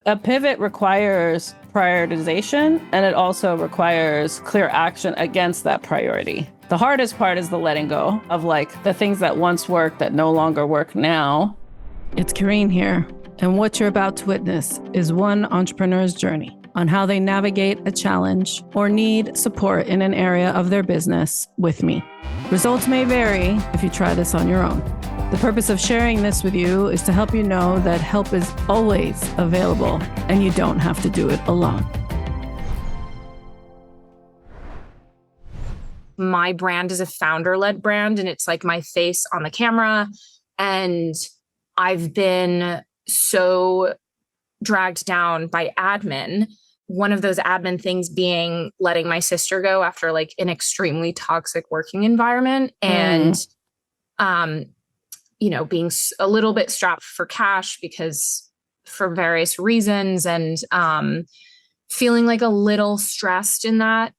A pivot requires prioritization, and it also requires clear action against that priority. The hardest part is the letting go of like the things that once worked that no longer work now. It's Kareen here, and what you're about to witness is one entrepreneur's journey on how they navigate a challenge or need support in an area of their business with me. Results may vary if you try this on your own. The purpose of sharing this with you is to help you know that help is always available and you don't have to do it alone. My brand is a founder-led brand, and it's like my face on the camera. And I've been so dragged down by admin. One of those admin things being letting my sister go after like an extremely toxic working environment. And, being a little bit strapped for cash because for various reasons, and feeling like a little stressed in that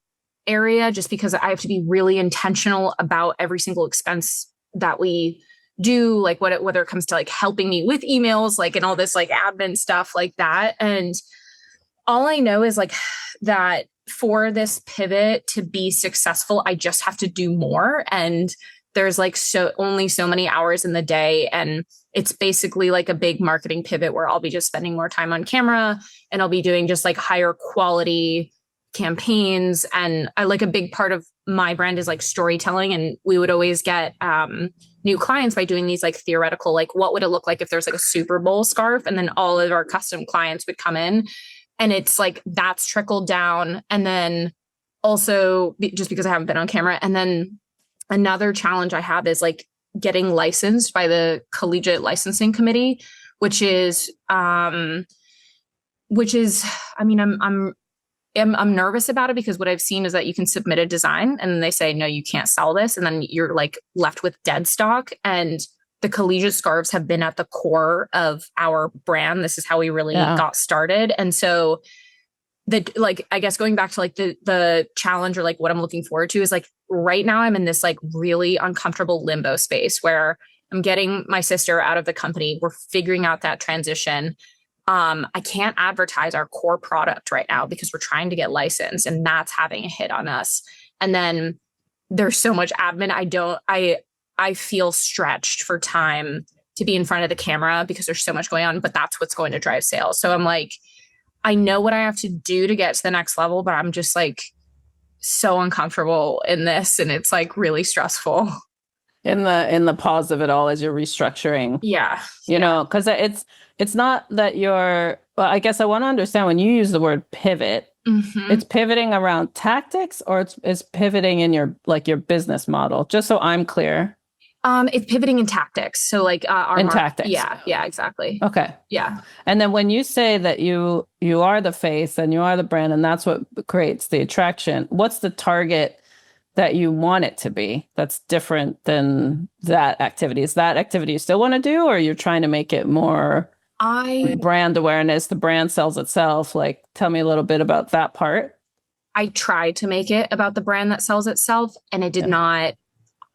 area just because I have to be really intentional about every single expense that we do, like whether it comes to like helping me with emails, like, and all this like admin stuff like that. And all I know is like that for this pivot to be successful, I just have to do more. And there's like only so many hours in the day. And it's basically like a big marketing pivot where I'll be just spending more time on camera, and I'll be doing just like higher quality campaigns. And I like a big part of my brand is like storytelling. And we would always get new clients by doing these like theoretical, like what would it look like if there's like a Super Bowl scarf? And then all of our custom clients would come in, and it's like that's trickled down. And then also just because I haven't been on camera. And then another challenge I have is like getting licensed by the Collegiate Licensing Committee, which is, I mean, I'm nervous about it because what I've seen is that you can submit a design and then they say, no, you can't sell this. And then you're like left with dead stock. And the collegiate scarves have been at the core of our brand. This is how we really got started. And so I guess going back to like the challenge or like what I'm looking forward to is like right now I'm in this like really uncomfortable limbo space where I'm getting my sister out of the company. We're figuring out that transition. I can't advertise our core product right now because we're trying to get licensed, and that's having a hit on us. And then there's so much admin. I feel stretched for time to be in front of the camera because there's so much going on, but that's what's going to drive sales. So I'm like, I know what I have to do to get to the next level, but I'm just like so uncomfortable in this, and it's like really stressful. In the pause of it all as you're restructuring. Yeah. You know, because it's not that well, I guess I want to understand when you use the word pivot, it's pivoting around tactics, or it's pivoting in your business model, just so I'm clear. It's pivoting in tactics. So like tactics. Yeah, exactly. Okay. Yeah. And then when you say that you are the face and you are the brand and that's what creates the attraction, what's the target that you want it to be that's different than that activity? Is that activity you still want to do, or you're trying to make it more brand awareness, the brand sells itself? Like, tell me a little bit about that part. I tried to make it about the brand that sells itself, and it did not.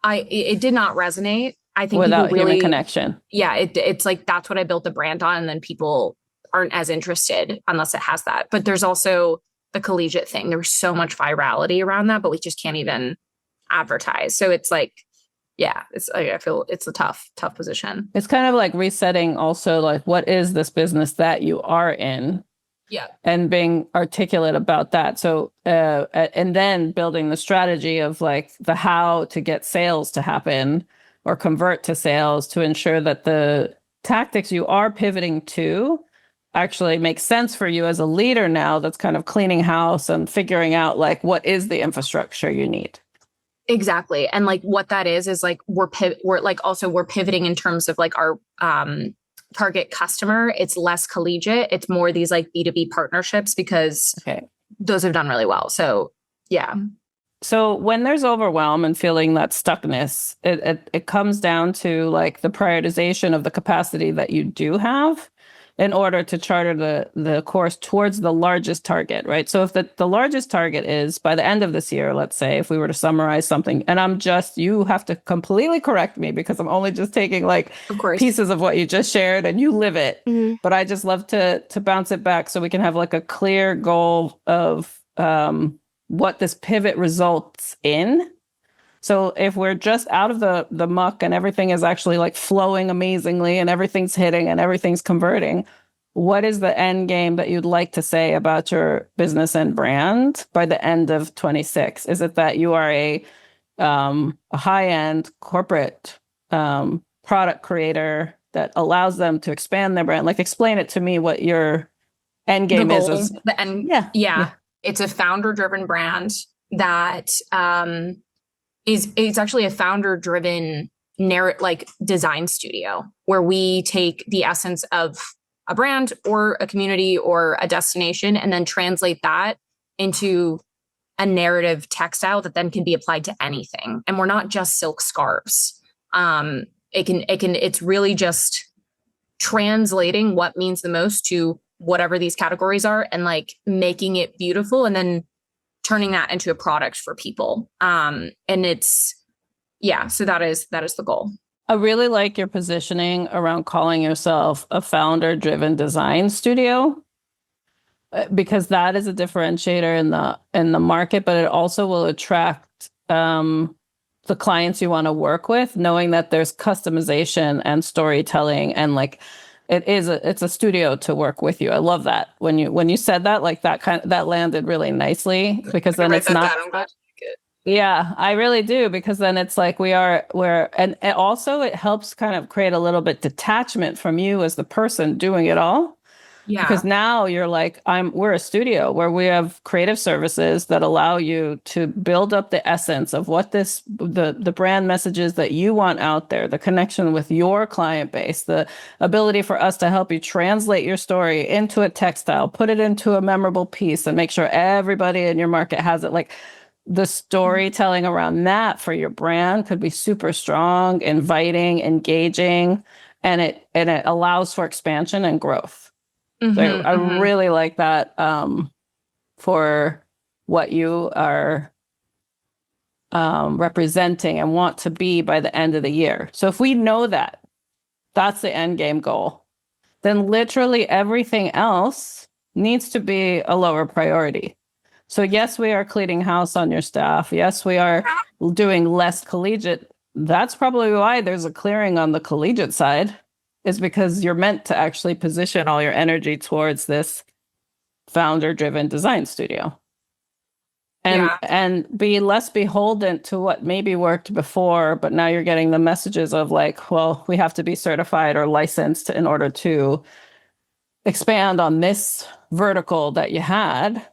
It did not resonate. I think without people really, human connection. Yeah, it's like that's what I built the brand on, and then people aren't as interested unless it has that. But there's also the collegiate thing. There was so much virality around that, but we just can't even advertise. So it's like, yeah, it's like, I feel it's a tough position. It's kind of like resetting also, like, what is this business that you are in? Yeah. And being articulate about that. So, and then building the strategy of like the how to get sales to happen or convert to sales to ensure that the tactics you are pivoting to actually make sense for you as a leader now that's kind of cleaning house and figuring out like what is the infrastructure you need. Exactly. And like what that is like we're pivoting in terms of like our target customer. It's less collegiate. It's more these like B2B partnerships because those have done really well. So yeah. So when there's overwhelm and feeling that stuckness, it comes down to like the prioritization of the capacity that you do have. in order to charter the course towards the largest target, right? So if the largest target is by the end of this year, let's say, if we were to summarize something, and you have to completely correct me because I'm only just taking like Of course. pieces of what you just shared and you live it. But I just love to bounce it back so we can have like a clear goal of what this pivot results in. So if we're just out of the muck and everything is actually like flowing amazingly and everything's hitting and everything's converting, what is the end game that you'd like to say about your business and brand by the end of 26? Is it that you are a high-end corporate product creator that allows them to expand their brand? Like, explain it to me what your end game is. The end. Yeah. It's a founder-driven brand that it's actually a founder-driven like design studio where we take the essence of a brand or a community or a destination and then translate that into a narrative textile that then can be applied to anything. And we're not just silk scarves. It's really just translating what means the most to whatever these categories are and like making it beautiful and then turning that into a product for people. And so that is the goal. I really like your positioning around calling yourself a founder-driven design studio, because that is a differentiator in the market, but it also will attract the clients you want to work with, knowing that there's customization and storytelling and like it's a studio to work with you. I love that. When you said that, like that landed really nicely, because then it's not. I'm glad you like it. Yeah, I really do, because then it's like and also it helps kind of create a little bit detachment from you as the person doing it all. Yeah. Because now you're like, we're a studio where we have creative services that allow you to build up the essence of what the brand messages that you want out there, the connection with your client base, the ability for us to help you translate your story into a textile, put it into a memorable piece, and make sure everybody in your market has it. Like, the storytelling around that for your brand could be super strong, inviting, engaging, and it allows for expansion and growth. So I really like that for what you are representing and want to be by the end of the year. So if we know that that's the end game goal, then literally everything else needs to be a lower priority. So yes, we are cleaning house on your staff. Yes, we are doing less collegiate. That's probably why there's a clearing on the collegiate side, is because you're meant to actually position all your energy towards this founder-driven design studio. And be less beholden to what maybe worked before, but now you're getting the messages of like, well, we have to be certified or licensed in order to expand on this vertical that you had,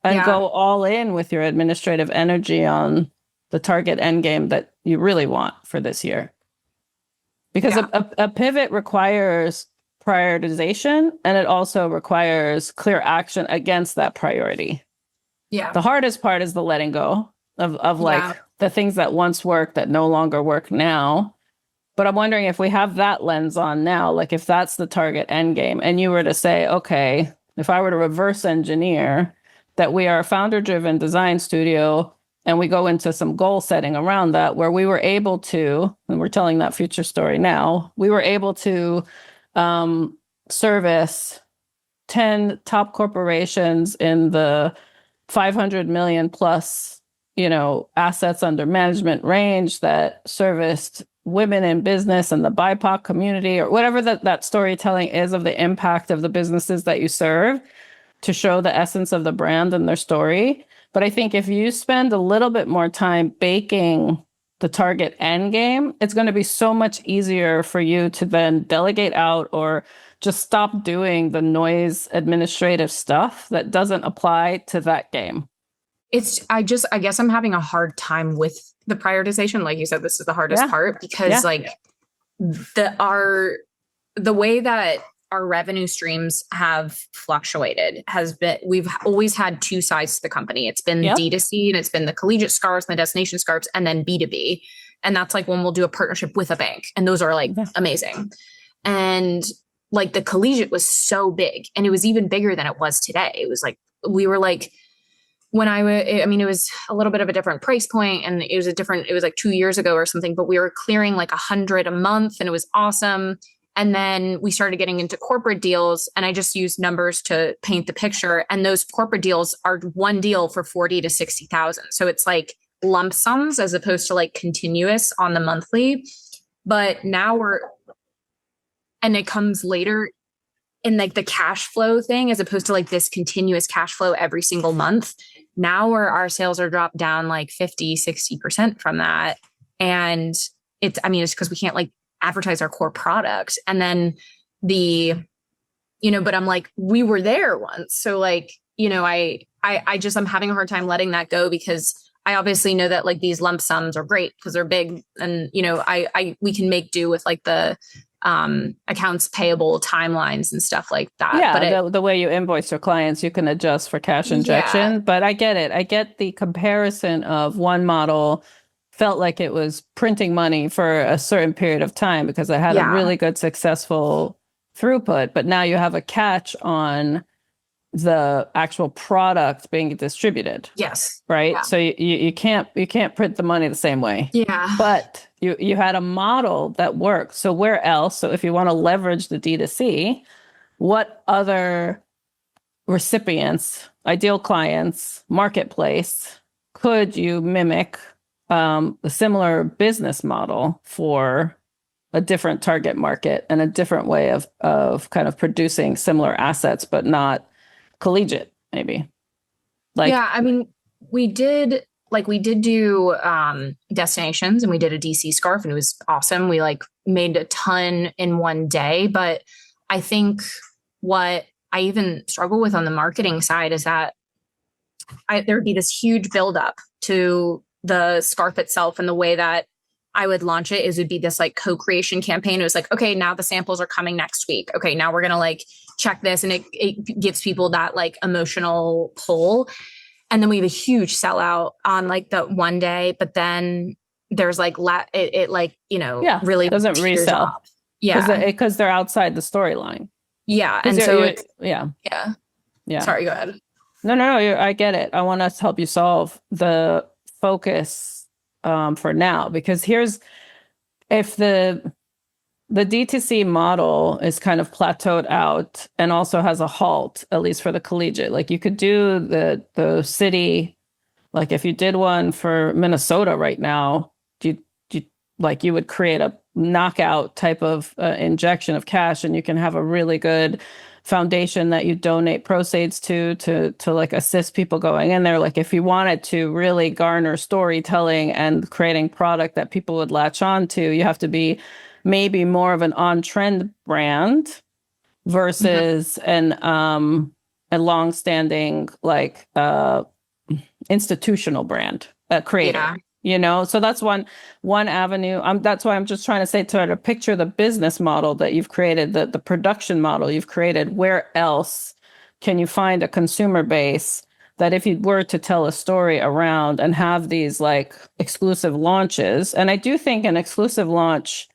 and go all in with your administrative energy on the target end game that you really want for this year. Because a pivot requires prioritization, and it also requires clear action against that priority. Yeah. The hardest part is the letting go of like the things that once worked that no longer work now. But I'm wondering if we have that lens on now, like if that's the target end game, and you were to say, okay, if I were to reverse engineer that we are a founder-driven design studio, and we go into some goal setting around that, where we were able to, and we're telling that future story now, we were able to service 10 top corporations in the 500 million plus, assets under management range that serviced women in business and the BIPOC community, or whatever that storytelling is of the impact of the businesses that you serve, to show the essence of the brand and their story. But I think if you spend a little bit more time baking the target end game, it's going to be so much easier for you to then delegate out or just stop doing the noise administrative stuff that doesn't apply to that game. I guess I'm having a hard time with the prioritization. Like you said, this is the hardest part, because like the way that our revenue streams have fluctuated we've always had two sides to the company. It's been D2C, and it's been the collegiate scarves and the destination scarves, and then B2B. And that's like when we'll do a partnership with a bank, and those are like amazing. And like the collegiate was so big, and it was even bigger than it was today. It was like, we were like, when I mean, it was a little bit of a different price point, and it was like 2 years ago or something, but we were clearing like 100 a month, and it was awesome. And then we started getting into corporate deals, and I just used numbers to paint the picture. And those corporate deals are one deal for 40 to 60,000. So it's like lump sums as opposed to like continuous on the monthly. But now and it comes later in like the cash flow thing, as opposed to like this continuous cash flow every single month. Now where our sales are dropped down like 50, 60% from that. And it's because we can't like advertise our core product. And then but I'm like, we were there once. So like, I'm having a hard time letting that go, because I obviously know that like these lump sums are great because they're big, and we can make do with like the accounts payable timelines and stuff like that. Yeah, but the way you invoice your clients, you can adjust for cash injection. Yeah. But I get it. I get the comparison of one model felt like it was printing money for a certain period of time because it had a really good successful throughput. But now you have a catch on the actual product being distributed. Yes. Right. Yeah. So you can't print the money the same way. Yeah. But you had a model that worked. So where else? So if you want to leverage the D2C, what other recipients, ideal clients, marketplace could you mimic a similar business model for a different target market and a different way of kind of producing similar assets, but not collegiate, maybe? Like, yeah, I mean, we did do destinations, and we did a DC scarf, and it was awesome. We like made a ton in one day. But I think what I even struggle with on the marketing side is that there would be this huge buildup to the scarf itself, and the way that I would launch it would be this like co-creation campaign. It was like, okay, now the samples are coming next week. Okay, now we're gonna like check this, and it gives people that like emotional pull. And then we have a huge sellout on like the one day, but then there's like really doesn't resell. Off. Yeah, because they're outside the storyline. Yeah, and so yeah. Sorry, go ahead. No, I get it. I want us to help you solve the focus for now, because if the D2C model is kind of plateaued out and also has a halt, at least for the collegiate. Like you could do the city, like if you did one for Minnesota right now, you would create a knockout type of injection of cash, and you can have a really good foundation that you donate proceeds to like assist people going in there. Like if you wanted to really garner storytelling and creating product that people would latch on to, you have to be maybe more of an on-trend brand versus a long-standing like institutional brand creator. Yeah. So that's one avenue. That's why I'm just trying to say, to picture the business model that you've created, the production model you've created. Where else can you find a consumer base that if you were to tell a story around and have these like exclusive launches? And I do think an exclusive launch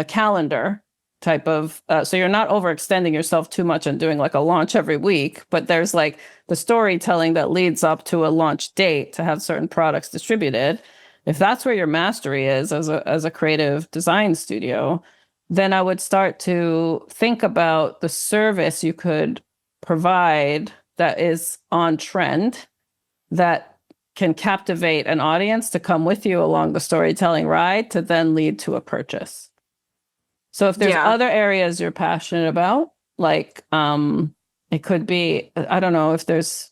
calendar type of, so you're not overextending yourself too much and doing like a launch every week, but there's like the storytelling that leads up to a launch date to have certain products distributed. If that's where your mastery is as a creative design studio, then I would start to think about the service you could provide that is on trend, that can captivate an audience to come with you along the storytelling ride to then lead to a purchase. So if there's other areas you're passionate about, like it could be, I don't know, if there's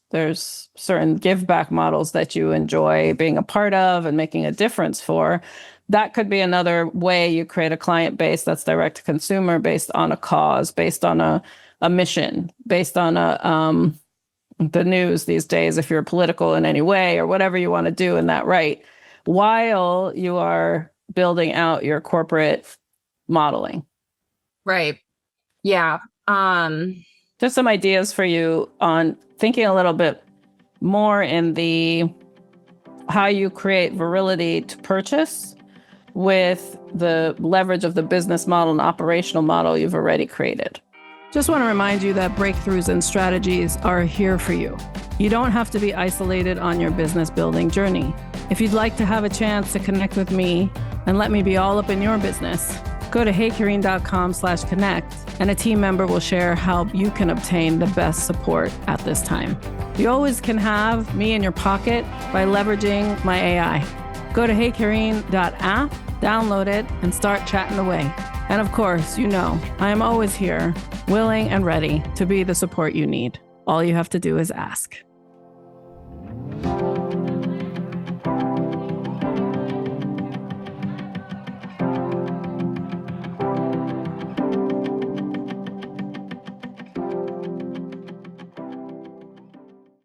certain give back models that you enjoy being a part of and making a difference for, that could be another way you create a client base that's direct to consumer, based on a cause, based on a mission, based on the news these days, if you're political in any way or whatever you want to do in that, right, while you are building out your corporate modeling. Right. Yeah. Just some ideas for you on thinking a little bit more in the how you create virility to purchase with the leverage of the business model and operational model you've already created. Just want to remind you that breakthroughs and strategies are here for you. You don't have to be isolated on your business building journey. If you'd like to have a chance to connect with me and let me be all up in your business, go to heykareen.com/connect and a team member will share how you can obtain the best support at this time. You always can have me in your pocket by leveraging my AI. Go to heykareen.app, download it, and start chatting away. And of course, you know, I am always here, willing and ready to be the support you need. All you have to do is ask.